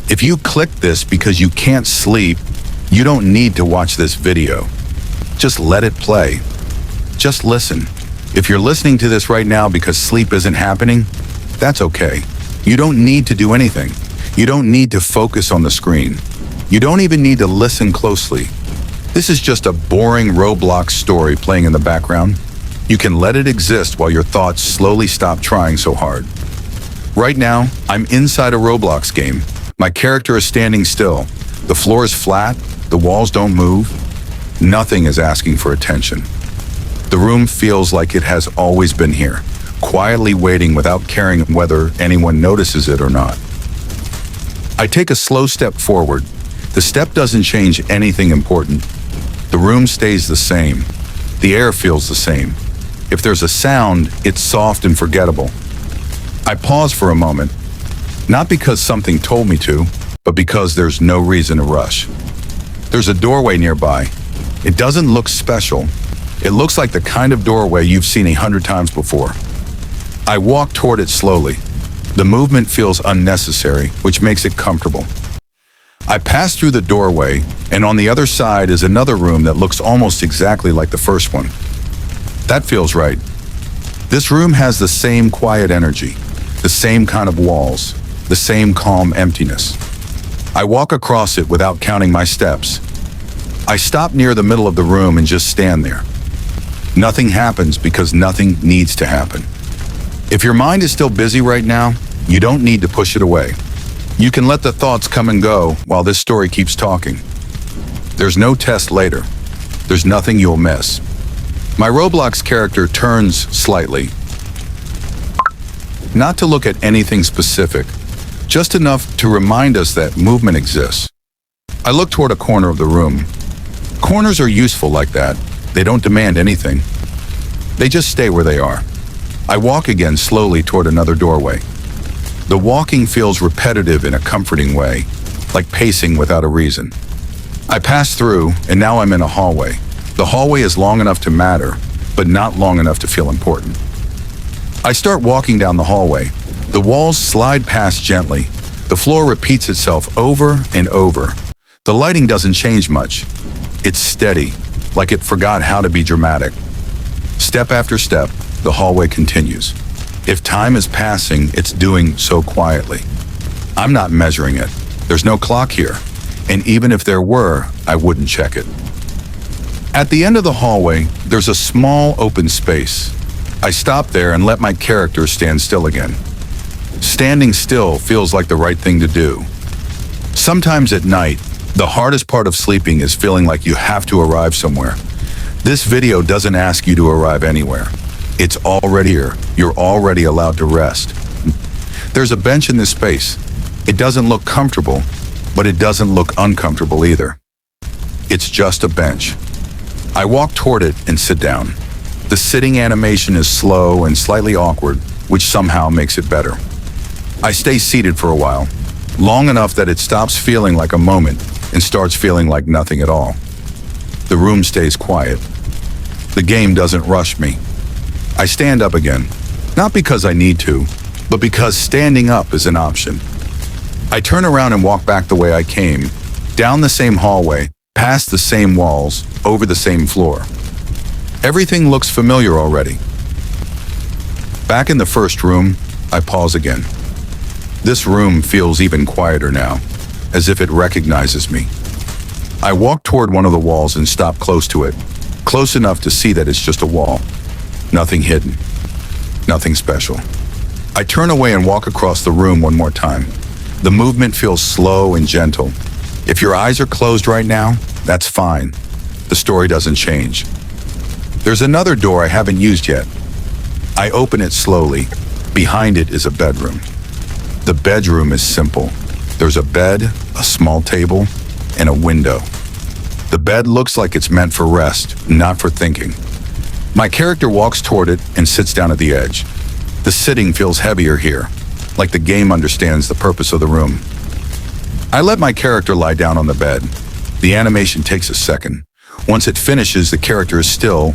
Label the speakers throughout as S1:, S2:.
S1: If you click this because you can't sleep, you don't need to watch this video. Just let it play. Just listen. If you're listening to this right now because sleep isn't happening, that's okay. You don't need to do anything. You don't need to focus on the screen. You don't even need to listen closely. This is just a boring Roblox story playing in the background. You can let it exist while your thoughts slowly stop trying so hard. Right now, I'm inside a Roblox game. My character is standing still. The floor is flat, the walls don't move. Nothing is asking for attention. The room feels like it has always been here, quietly waiting without caring whether anyone notices it or not. I take a slow step forward. The step doesn't change anything important. The room stays the same. The air feels the same. If there's a sound, it's soft and forgettable. I pause for a moment, not because something told me to, but because there's no reason to rush. There's a doorway nearby. It doesn't look special. It looks like the kind of doorway you've seen 100 times before. I walk toward it slowly. The movement feels unnecessary, which makes it comfortable. I pass through the doorway, and on the other side is another room that looks almost exactly like the first one. That feels right. This room has the same quiet energy, the same kind of walls, the same calm emptiness. I walk across it without counting my steps. I stop near the middle of the room and just stand there. Nothing happens because nothing needs to happen. If your mind is still busy right now, you don't need to push it away. You can let the thoughts come and go while this story keeps talking. There's no test later. There's nothing you'll miss. My Roblox character turns slightly. Not to look at anything specific, just enough to remind us that movement exists. I look toward a corner of the room. Corners are useful like that. They don't demand anything. They just stay where they are. I walk again slowly toward another doorway. The walking feels repetitive in a comforting way, like pacing without a reason. I pass through, and now I'm in a hallway. The hallway is long enough to matter, but not long enough to feel important. I start walking down the hallway. The walls slide past gently. The floor repeats itself over and over. The lighting doesn't change much. It's steady, like it forgot how to be dramatic. Step after step, the hallway continues. If time is passing, it's doing so quietly. I'm not measuring it. There's no clock here. And even if there were, I wouldn't check it. At the end of the hallway, there's a small open space. I stop there and let my character stand still again. Standing still feels like the right thing to do. Sometimes at night, the hardest part of sleeping is feeling like you have to arrive somewhere. This video doesn't ask you to arrive anywhere. It's already here. You're already allowed to rest. There's a bench in this space. It doesn't look comfortable, but it doesn't look uncomfortable either. It's just a bench. I walk toward it and sit down. The sitting animation is slow and slightly awkward, which somehow makes it better. I stay seated for a while, long enough that it stops feeling like a moment and starts feeling like nothing at all. The room stays quiet. The game doesn't rush me. I stand up again, not because I need to, but because standing up is an option. I turn around and walk back the way I came, down the same hallway, past the same walls, over the same floor. Everything looks familiar already. Back in the first room, I pause again. This room feels even quieter now, as if it recognizes me. I walk toward one of the walls and stop close to it, close enough to see that it's just a wall. Nothing hidden. Nothing special. I turn away and walk across the room one more time. The movement feels slow and gentle. If your eyes are closed right now, that's fine. The story doesn't change. There's another door I haven't used yet. I open it slowly. Behind it is a bedroom. The bedroom is simple. There's a bed, a small table, and a window. The bed looks like it's meant for rest, not for thinking. My character walks toward it and sits down at the edge. The sitting feels heavier here, like the game understands the purpose of the room. I let my character lie down on the bed. The animation takes a second. Once it finishes, the character is still,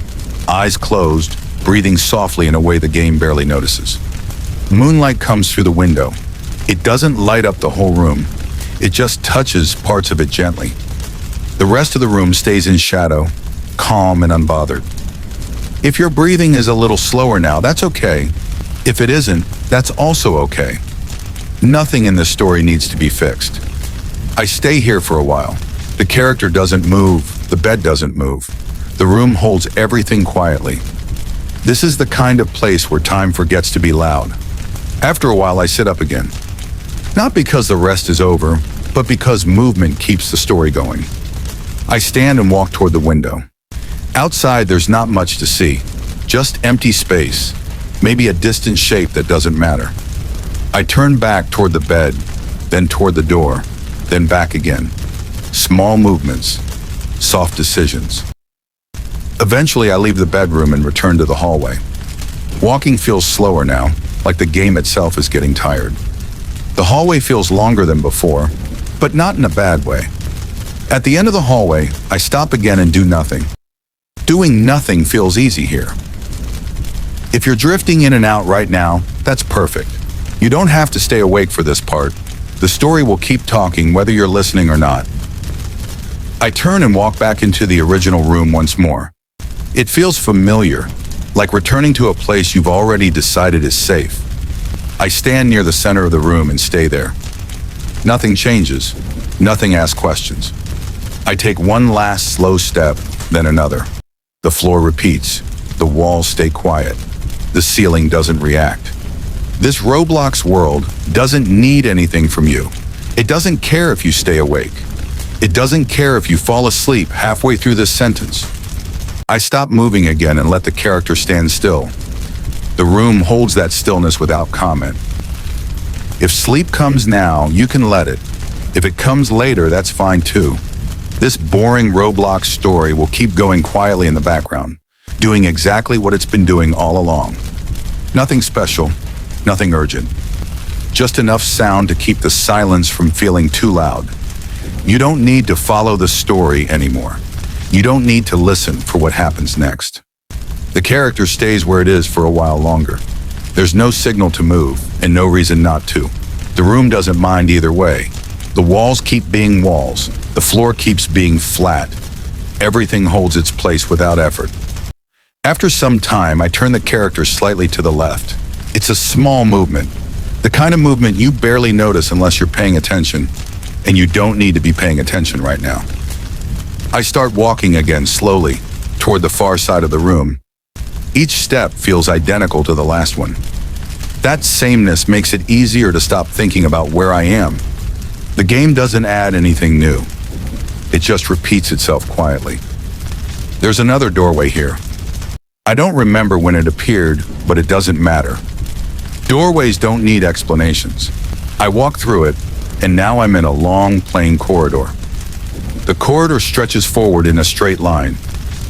S1: eyes closed, breathing softly in a way the game barely notices. Moonlight comes through the window. It doesn't light up the whole room. It just touches parts of it gently. The rest of the room stays in shadow, calm and unbothered. If your breathing is a little slower now, that's okay. If it isn't, that's also okay. Nothing in this story needs to be fixed. I stay here for a while. The character doesn't move, the bed doesn't move. The room holds everything quietly. This is the kind of place where time forgets to be loud. After a while, I sit up again. Not because the rest is over, but because movement keeps the story going. I stand and walk toward the window. Outside, there's not much to see. Just empty space, maybe a distant shape that doesn't matter. I turn back toward the bed, then toward the door, then back again. Small movements, soft decisions. Eventually, I leave the bedroom and return to the hallway. Walking feels slower now, like the game itself is getting tired. The hallway feels longer than before, but not in a bad way. At the end of the hallway, I stop again and do nothing. Doing nothing feels easy here. If you're drifting in and out right now, that's perfect. You don't have to stay awake for this part. The story will keep talking whether you're listening or not. I turn and walk back into the original room once more. It feels familiar, like returning to a place you've already decided is safe. I stand near the center of the room and stay there. Nothing changes. Nothing asks questions. I take one last slow step, then another. The floor repeats. The walls stay quiet. The ceiling doesn't react. This Roblox world doesn't need anything from you. It doesn't care if you stay awake. It doesn't care if you fall asleep halfway through this sentence. I stop moving again and let the character stand still. The room holds that stillness without comment. If sleep comes now, you can let it. If it comes later, that's fine too. This boring Roblox story will keep going quietly in the background, doing exactly what it's been doing all along. Nothing special, nothing urgent. Just enough sound to keep the silence from feeling too loud. You don't need to follow the story anymore. You don't need to listen for what happens next. The character stays where it is for a while longer. There's no signal to move and no reason not to. The room doesn't mind either way. The walls keep being walls. The floor keeps being flat. Everything holds its place without effort. After some time, I turn the character slightly to the left. It's a small movement. The kind of movement you barely notice unless you're paying attention. And you don't need to be paying attention right now. I start walking again slowly toward the far side of the room. Each step feels identical to the last one. That sameness makes it easier to stop thinking about where I am. The game doesn't add anything new. It just repeats itself quietly. There's another doorway here. I don't remember when it appeared, but it doesn't matter. Doorways don't need explanations. I walk through it, and now I'm in a long, plain corridor. The corridor stretches forward in a straight line.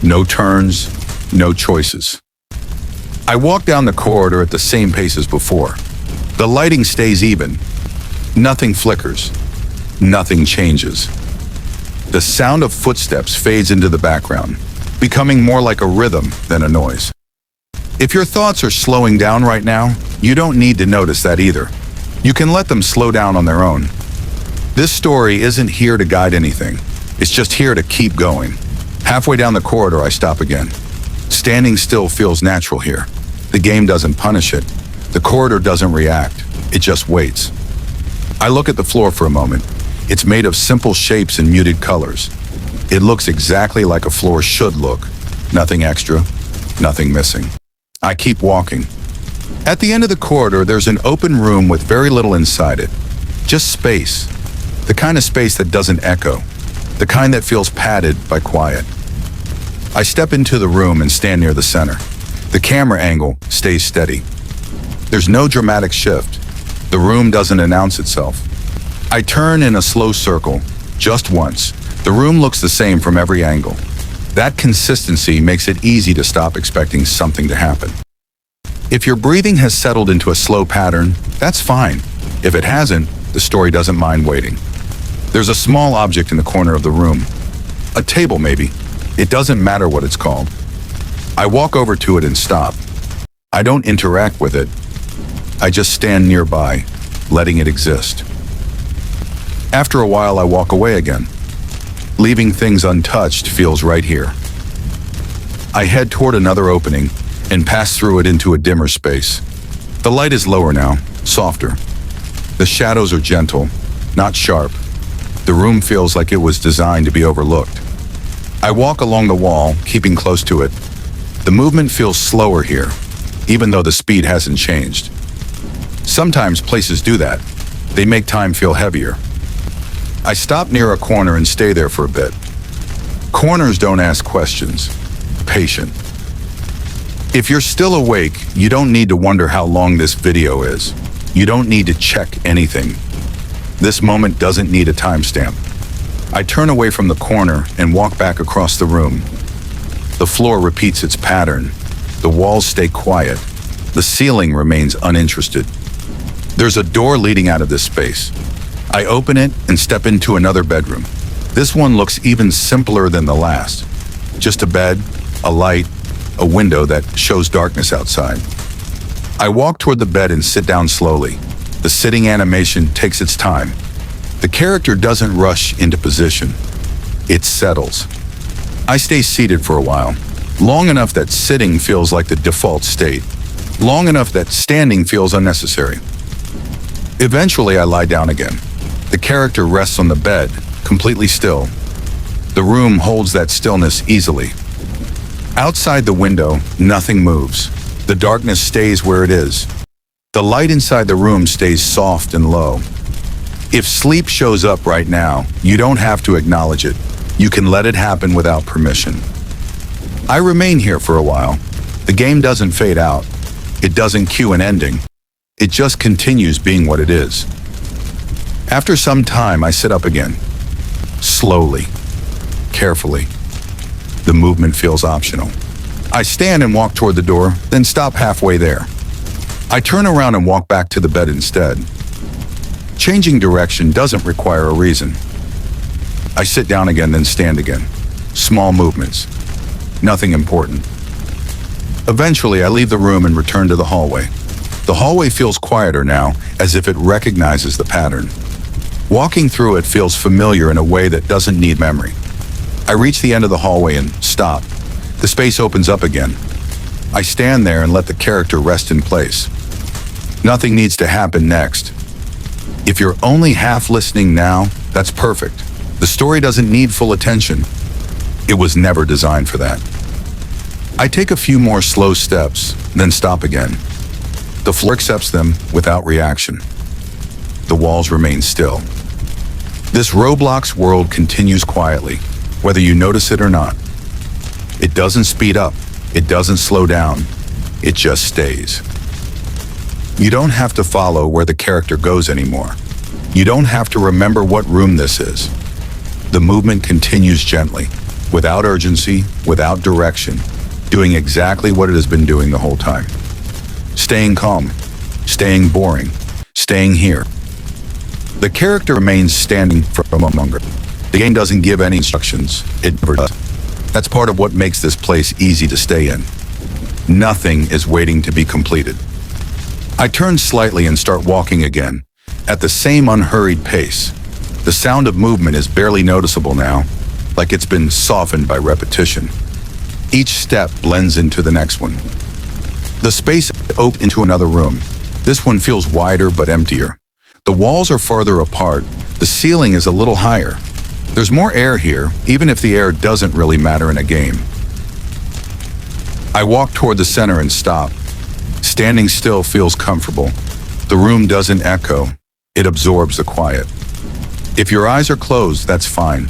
S1: No turns, no choices. I walk down the corridor at the same pace as before. The lighting stays even. Nothing flickers. Nothing changes. The sound of footsteps fades into the background, becoming more like a rhythm than a noise. If your thoughts are slowing down right now, you don't need to notice that either. You can let them slow down on their own. This story isn't here to guide anything. It's just here to keep going. Halfway down the corridor, I stop again. Standing still feels natural here. The game doesn't punish it. The corridor doesn't react. It just waits. I look at the floor for a moment. It's made of simple shapes and muted colors. It looks exactly like a floor should look. Nothing extra, nothing missing. I keep walking. At the end of the corridor, there's an open room with very little inside it. Just space. The kind of space that doesn't echo. The kind that feels padded by quiet. I step into the room and stand near the center. The camera angle stays steady. There's no dramatic shift. The room doesn't announce itself. I turn in a slow circle, just once. The room looks the same from every angle. That consistency makes it easy to stop expecting something to happen. If your breathing has settled into a slow pattern, that's fine. If it hasn't, the story doesn't mind waiting. There's a small object in the corner of the room. A table, maybe. It doesn't matter what it's called. I walk over to it and stop. I don't interact with it. I just stand nearby, letting it exist. After a while, I walk away again. Leaving things untouched feels right here. I head toward another opening and pass through it into a dimmer space. The light is lower now, softer. The shadows are gentle, not sharp. The room feels like it was designed to be overlooked. I walk along the wall, keeping close to it. The movement feels slower here, even though the speed hasn't changed. Sometimes places do that. They make time feel heavier. I stop near a corner and stay there for a bit. Corners don't ask questions. Patient. If you're still awake, you don't need to wonder how long this video is. You don't need to check anything. This moment doesn't need a timestamp. I turn away from the corner and walk back across the room. The floor repeats its pattern. The walls stay quiet. The ceiling remains uninterested. There's a door leading out of this space. I open it and step into another bedroom. This one looks even simpler than the last. Just a bed, a light, a window that shows darkness outside. I walk toward the bed and sit down slowly. The sitting animation takes its time. The character doesn't rush into position. It settles. I stay seated for a while, long enough that sitting feels like the default state, long enough that standing feels unnecessary. Eventually, I lie down again. The character rests on the bed, completely still. The room holds that stillness easily. Outside the window, nothing moves. The darkness stays where it is. The light inside the room stays soft and low. If sleep shows up right now, you don't have to acknowledge it. You can let it happen without permission. I remain here for a while. The game doesn't fade out. It doesn't cue an ending. It just continues being what it is. After some time, I sit up again. Slowly, carefully. The movement feels optional. I stand and walk toward the door, then stop halfway there. I turn around and walk back to the bed instead. Changing direction doesn't require a reason. I sit down again, then stand again. Small movements. Nothing important. Eventually, I leave the room and return to the hallway. The hallway feels quieter now, as if it recognizes the pattern. Walking through it feels familiar in a way that doesn't need memory. I reach the end of the hallway and stop. The space opens up again. I stand there and let the character rest in place. Nothing needs to happen next. If you're only half listening now, that's perfect. The story doesn't need full attention. It was never designed for that. I take a few more slow steps, then stop again. The floor accepts them without reaction. The walls remain still. This Roblox world continues quietly, whether you notice it or not. It doesn't speed up. It doesn't slow down. It just stays. You don't have to follow where the character goes anymore. You don't have to remember what room this is. The movement continues gently, without urgency, without direction, doing exactly what it has been doing the whole time. Staying calm, staying boring, staying here. The character remains standing for a moment longer. The game doesn't give any instructions. It never does. That's part of what makes this place easy to stay in. Nothing is waiting to be completed. I turn slightly and start walking again, at the same unhurried pace. The sound of movement is barely noticeable now, like it's been softened by repetition. Each step blends into the next one. The space opens into another room. This one feels wider but emptier. The walls are farther apart. The ceiling is a little higher. There's more air here, even if the air doesn't really matter in a game. I walk toward the center and stop. Standing still feels comfortable. The room doesn't echo. It absorbs the quiet. If your eyes are closed, that's fine.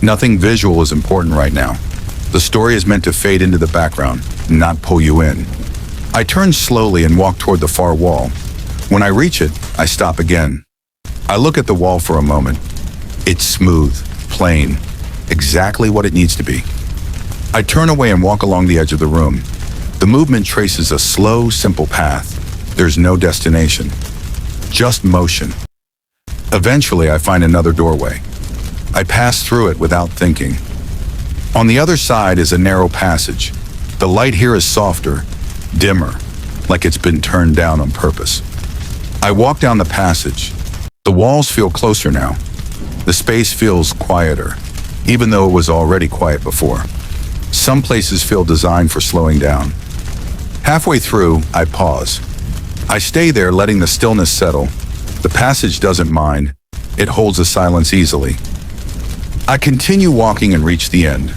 S1: Nothing visual is important right now. The story is meant to fade into the background, not pull you in. I turn slowly and walk toward the far wall. When I reach it, I stop again. I look at the wall for a moment. It's smooth, plain, exactly what it needs to be. I turn away and walk along the edge of the room. The movement traces a slow, simple path. There's no destination, just motion. Eventually, I find another doorway. I pass through it without thinking. On the other side is a narrow passage. The light here is softer, dimmer, like it's been turned down on purpose. I walk down the passage. The walls feel closer now. The space feels quieter, even though it was already quiet before. Some places feel designed for slowing down. Halfway through, I pause. I stay there, letting the stillness settle. The passage doesn't mind. It holds the silence easily. I continue walking and reach the end.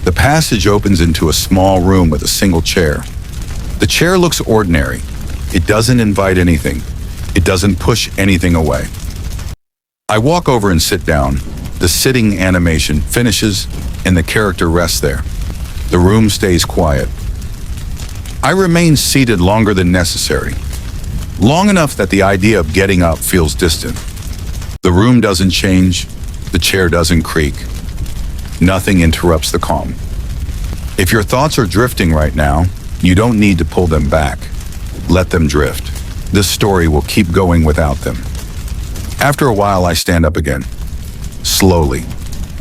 S1: The passage opens into a small room with a single chair. The chair looks ordinary. It doesn't invite anything. It doesn't push anything away. I walk over and sit down. The sitting animation finishes and the character rests there. The room stays quiet. I remain seated longer than necessary, long enough that the idea of getting up feels distant. The room doesn't change. The chair doesn't creak. Nothing interrupts the calm. If your thoughts are drifting right now, you don't need to pull them back. Let them drift. This story will keep going without them. After a while, I stand up again. Slowly,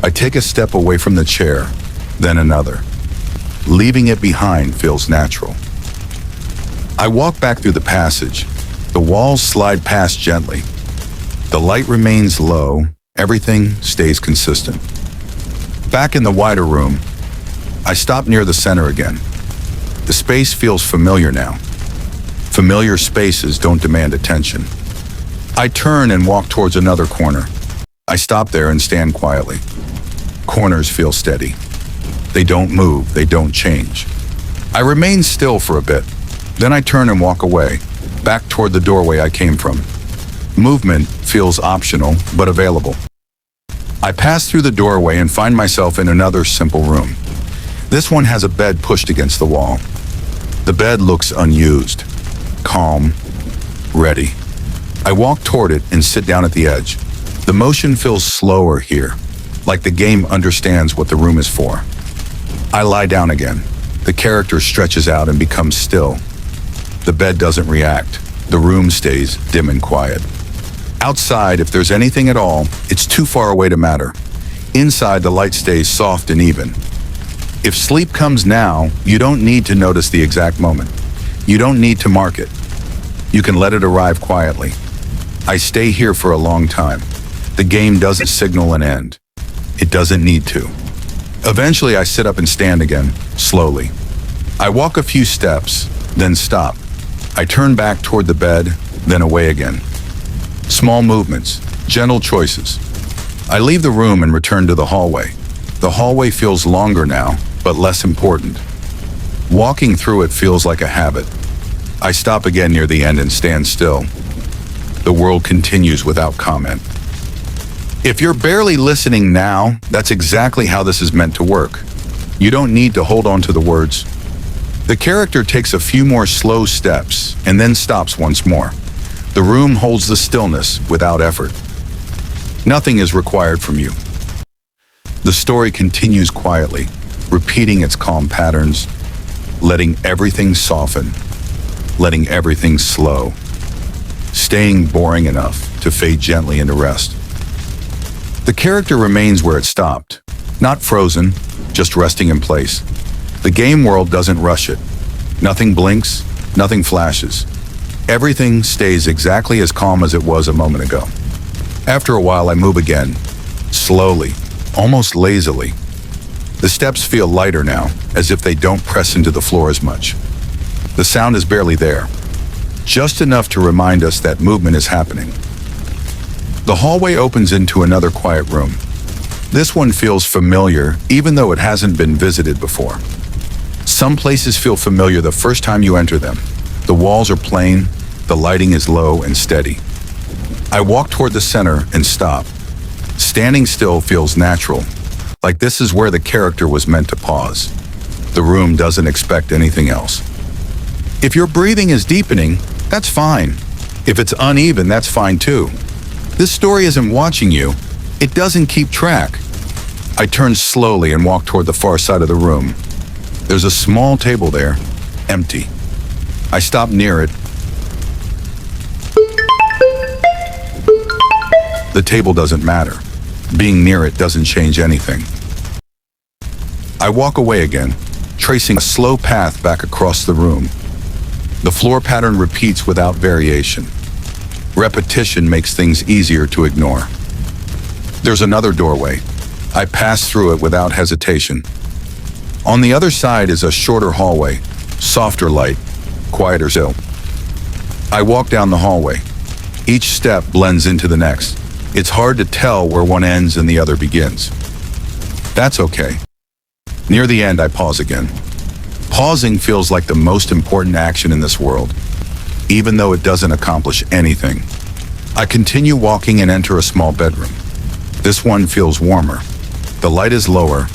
S1: I take a step away from the chair, then another. Leaving it behind feels natural. I walk back through the passage. The walls slide past gently. The light remains low. Everything stays consistent. Back in the wider room, I stop near the center again. The space feels familiar now. Familiar spaces don't demand attention. I turn and walk towards another corner. I stop there and stand quietly. Corners feel steady. They don't move, they don't change. I remain still for a bit. Then I turn and walk away, back toward the doorway I came from. Movement feels optional, but available. I pass through the doorway and find myself in another simple room. This one has a bed pushed against the wall. The bed looks unused, calm, ready. I walk toward it and sit down at the edge. The motion feels slower here, like the game understands what the room is for. I lie down again. The character stretches out and becomes still. The bed doesn't react. The room stays dim and quiet. Outside, if there's anything at all, it's too far away to matter. Inside, the light stays soft and even. If sleep comes now, you don't need to notice the exact moment. You don't need to mark it. You can let it arrive quietly. I stay here for a long time. The game doesn't signal an end. It doesn't need to. Eventually, I sit up and stand again, slowly. I walk a few steps, then stop. I turn back toward the bed, then away again. Small movements, gentle choices. I leave the room and return to the hallway. The hallway feels longer now, but less important. Walking through it feels like a habit. I stop again near the end and stand still. The world continues without comment. If you're barely listening now, that's exactly how this is meant to work. You don't need to hold on to the words. The character takes a few more slow steps and then stops once more. The room holds the stillness without effort. Nothing is required from you. The story continues quietly, repeating its calm patterns, letting everything soften, letting everything slow, staying boring enough to fade gently into rest. The character remains where it stopped, not frozen, just resting in place. The game world doesn't rush it. Nothing blinks, nothing flashes. Everything stays exactly as calm as it was a moment ago. After a while, I move again, slowly, almost lazily. The steps feel lighter now, as if they don't press into the floor as much. The sound is barely there, just enough to remind us that movement is happening. The hallway opens into another quiet room. This one feels familiar, even though it hasn't been visited before. Some places feel familiar the first time you enter them. The walls are plain, the lighting is low and steady. I walk toward the center and stop. Standing still feels natural, like this is where the character was meant to pause. The room doesn't expect anything else. If your breathing is deepening, that's fine. If it's uneven, that's fine too. This story isn't watching you. It doesn't keep track. I turn slowly and walk toward the far side of the room. There's a small table there, empty. I stop near it. The table doesn't matter. Being near it doesn't change anything. I walk away again, tracing a slow path back across the room. The floor pattern repeats without variation. Repetition makes things easier to ignore. There's another doorway. I pass through it without hesitation. On the other side is a shorter hallway, softer light, quieter still. I walk down the hallway. Each step blends into the next. It's hard to tell where one ends and the other begins. That's okay. Near the end, I pause again. Pausing feels like the most important action in this world, even though it doesn't accomplish anything. I continue walking and enter a small bedroom. This one feels warmer. The light is lower.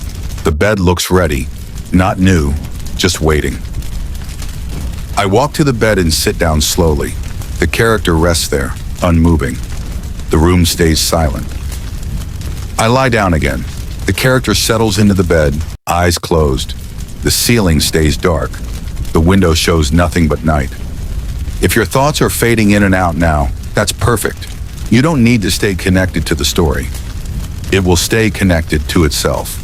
S1: The bed looks ready, not new, just waiting. I walk to the bed and sit down slowly. The character rests there, unmoving. The room stays silent. I lie down again. The character settles into the bed, eyes closed. The ceiling stays dark. The window shows nothing but night. If your thoughts are fading in and out now, that's perfect. You don't need to stay connected to the story. It will stay connected to itself.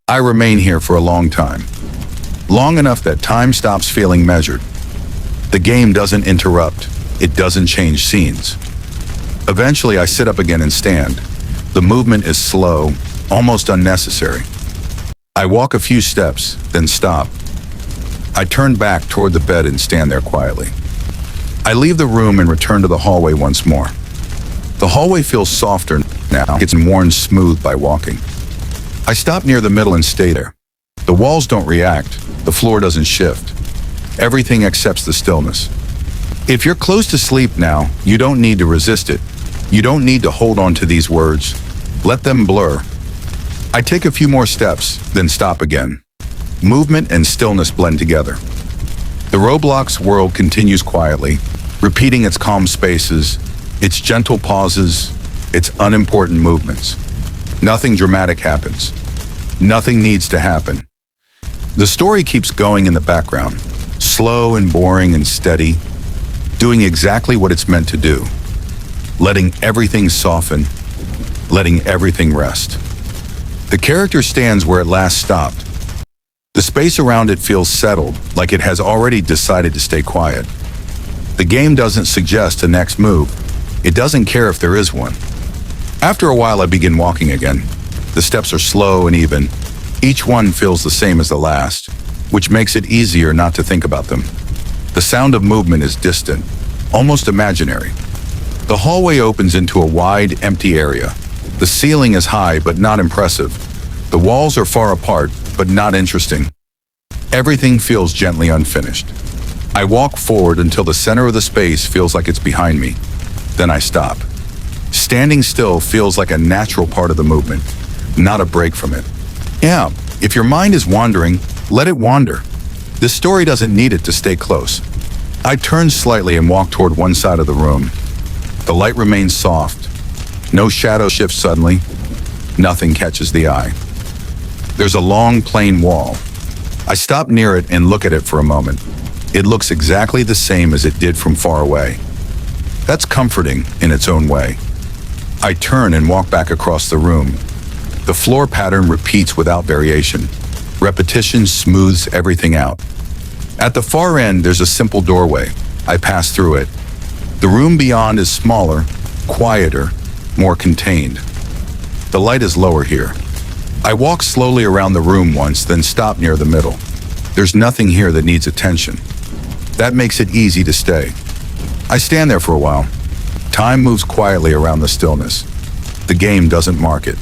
S1: I remain here for a long time. Long enough that time stops feeling measured. The game doesn't interrupt. It doesn't change scenes. Eventually, I sit up again and stand. The movement is slow, almost unnecessary. I walk a few steps, then stop. I turn back toward the bed and stand there quietly. I leave the room and return to the hallway once more. The hallway feels softer now. It's worn smooth by walking. I stop near the middle and stay there. The walls don't react. The floor doesn't shift. Everything accepts the stillness. If you're close to sleep now, you don't need to resist it. You don't need to hold on to these words. Let them blur. I take a few more steps, then stop again. Movement and stillness blend together. The Roblox world continues quietly, repeating its calm spaces, its gentle pauses, its unimportant movements. Nothing dramatic happens. Nothing needs to happen. The story keeps going in the background, slow and boring and steady, doing exactly what it's meant to do. Letting everything soften, letting everything rest. The character stands where it last stopped. The space around it feels settled, like it has already decided to stay quiet. The game doesn't suggest a next move. It doesn't care if there is one. After a while, I begin walking again. The steps are slow and even. Each one feels the same as the last, which makes it easier not to think about them. The sound of movement is distant, almost imaginary. The hallway opens into a wide, empty area. The ceiling is high but not impressive. The walls are far apart but not interesting. Everything feels gently unfinished. I walk forward until the center of the space feels like it's behind me. Then I stop. Standing still feels like a natural part of the movement, not a break from it. Yeah, if your mind is wandering, let it wander. This story doesn't need it to stay close. I turn slightly and walk toward one side of the room. The light remains soft. No shadow shifts suddenly. Nothing catches the eye. There's a long, plain wall. I stop near it and look at it for a moment. It looks exactly the same as it did from far away. That's comforting in its own way. I turn and walk back across the room. The floor pattern repeats without variation. Repetition smooths everything out. At the far end, there's a simple doorway. I pass through it. The room beyond is smaller, quieter, more contained. The light is lower here. I walk slowly around the room once, then stop near the middle. There's nothing here that needs attention. That makes it easy to stay. I stand there for a while. Time moves quietly around the stillness. The game doesn't mark it.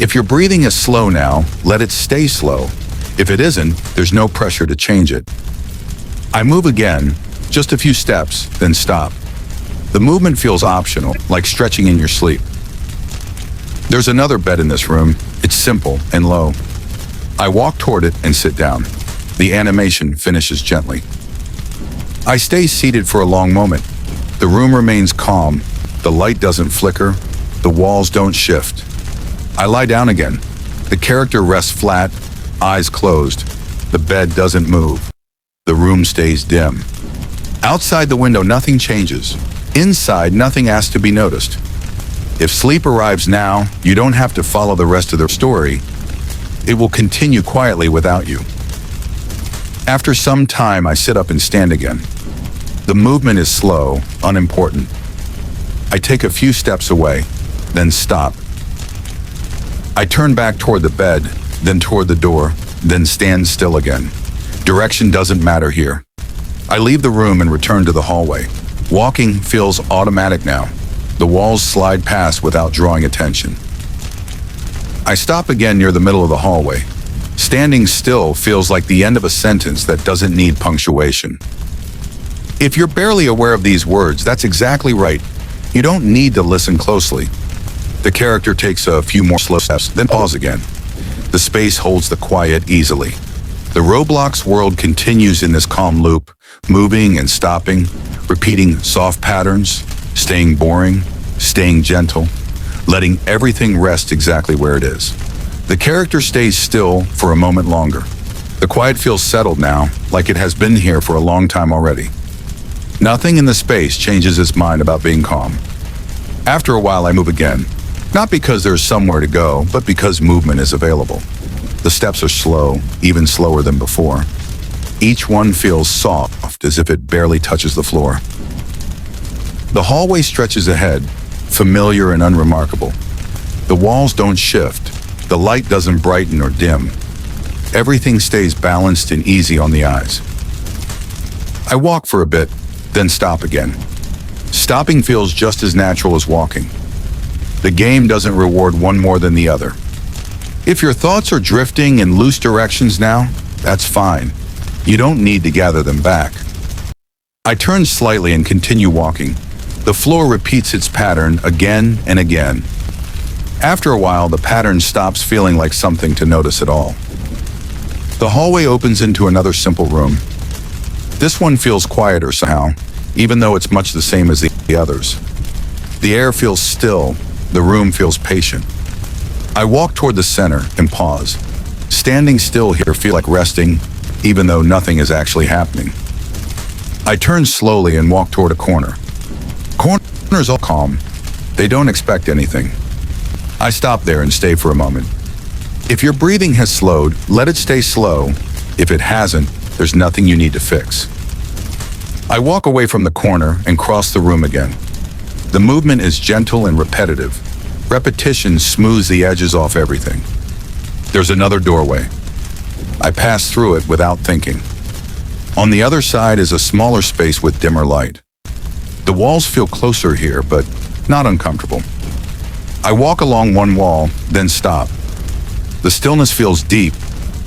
S1: If your breathing is slow now, let it stay slow. If it isn't, there's no pressure to change it. I move again, just a few steps, then stop. The movement feels optional, like stretching in your sleep. There's another bed in this room. It's simple and low. I walk toward it and sit down. The animation finishes gently. I stay seated for a long moment. The room remains calm. The light doesn't flicker. The walls don't shift. I lie down again. The character rests flat, eyes closed. The bed doesn't move. The room stays dim. Outside the window, nothing changes. Inside, nothing asks to be noticed. If sleep arrives now, you don't have to follow the rest of the story. It will continue quietly without you. After some time, I sit up and stand again. The movement is slow, unimportant. I take a few steps away. then stop. I turn back toward the bed, then toward the door, then stand still again. Direction doesn't matter here. I leave the room and return to the hallway. Walking feels automatic now. The walls slide past without drawing attention. I stop again near the middle of the hallway. Standing still feels like the end of a sentence that doesn't need punctuation. If you're barely aware of these words, that's exactly right. You don't need to listen closely. The character takes a few more slow steps, then pause again. The space holds the quiet easily. The Roblox world continues in this calm loop, moving and stopping, repeating soft patterns, staying boring, staying gentle, letting everything rest exactly where it is. The character stays still for a moment longer. The quiet feels settled now, like it has been here for a long time already. Nothing in the space changes its mind about being calm. After a while, I move again. Not because there's somewhere to go, but because movement is available. The steps are slow, even slower than before. Each one feels soft, as if it barely touches the floor. The hallway stretches ahead, familiar and unremarkable. The walls don't shift. The light doesn't brighten or dim. Everything stays balanced and easy on the eyes. I walk for a bit, then stop again. Stopping feels just as natural as walking. The game doesn't reward one more than the other. If your thoughts are drifting in loose directions now, that's fine. You don't need to gather them back. I turn slightly and continue walking. The floor repeats its pattern again and again. After a while, the pattern stops feeling like something to notice at all. The hallway opens into another simple room. This one feels quieter somehow, even though it's much the same as the others. The air feels still. The room feels patient. I walk toward the center and pause. Standing still here feels like resting, even though nothing is actually happening. I turn slowly and walk toward a corner. Corners are calm. They don't expect anything. I stop there and stay for a moment. If your breathing has slowed, let it stay slow. If it hasn't, there's nothing you need to fix. I walk away from the corner and cross the room again. The movement is gentle and repetitive. Repetition smooths the edges off everything. There's another doorway. I pass through it without thinking. On the other side is a smaller space with dimmer light. The walls feel closer here, but not uncomfortable. I walk along one wall, then stop. The stillness feels deep,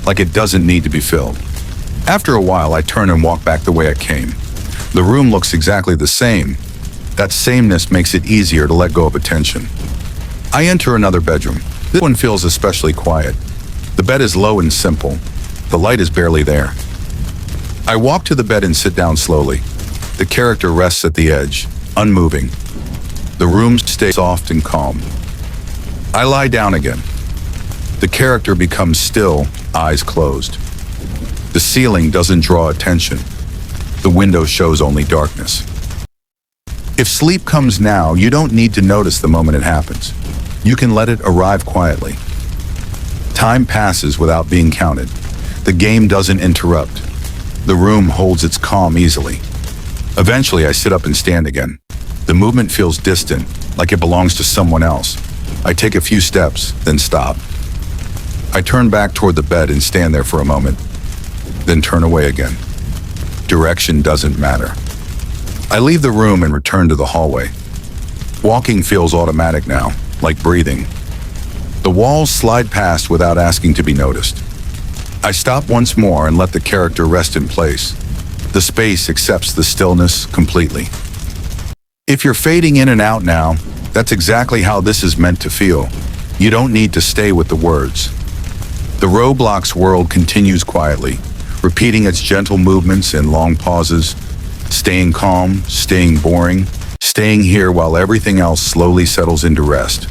S1: like it doesn't need to be filled. After a while, I turn and walk back the way I came. The room looks exactly the same. That sameness makes it easier to let go of attention. I enter another bedroom. This one feels especially quiet. The bed is low and simple. The light is barely there. I walk to the bed and sit down slowly. The character rests at the edge, unmoving. The room stays soft and calm. I lie down again. The character becomes still, eyes closed. The ceiling doesn't draw attention. The window shows only darkness. If sleep comes now, you don't need to notice the moment it happens. You can let it arrive quietly. Time passes without being counted. The game doesn't interrupt. The room holds its calm easily. Eventually, I sit up and stand again. The movement feels distant, like it belongs to someone else. I take a few steps, then stop. I turn back toward the bed and stand there for a moment, then turn away again. Direction doesn't matter. I leave the room and return to the hallway. Walking feels automatic now, like breathing. The walls slide past without asking to be noticed. I stop once more and let the character rest in place. The space accepts the stillness completely. If you're fading in and out now, that's exactly how this is meant to feel. You don't need to stay with the words. The Roblox world continues quietly, repeating its gentle movements and long pauses, staying calm, staying boring, staying here while everything else slowly settles into rest.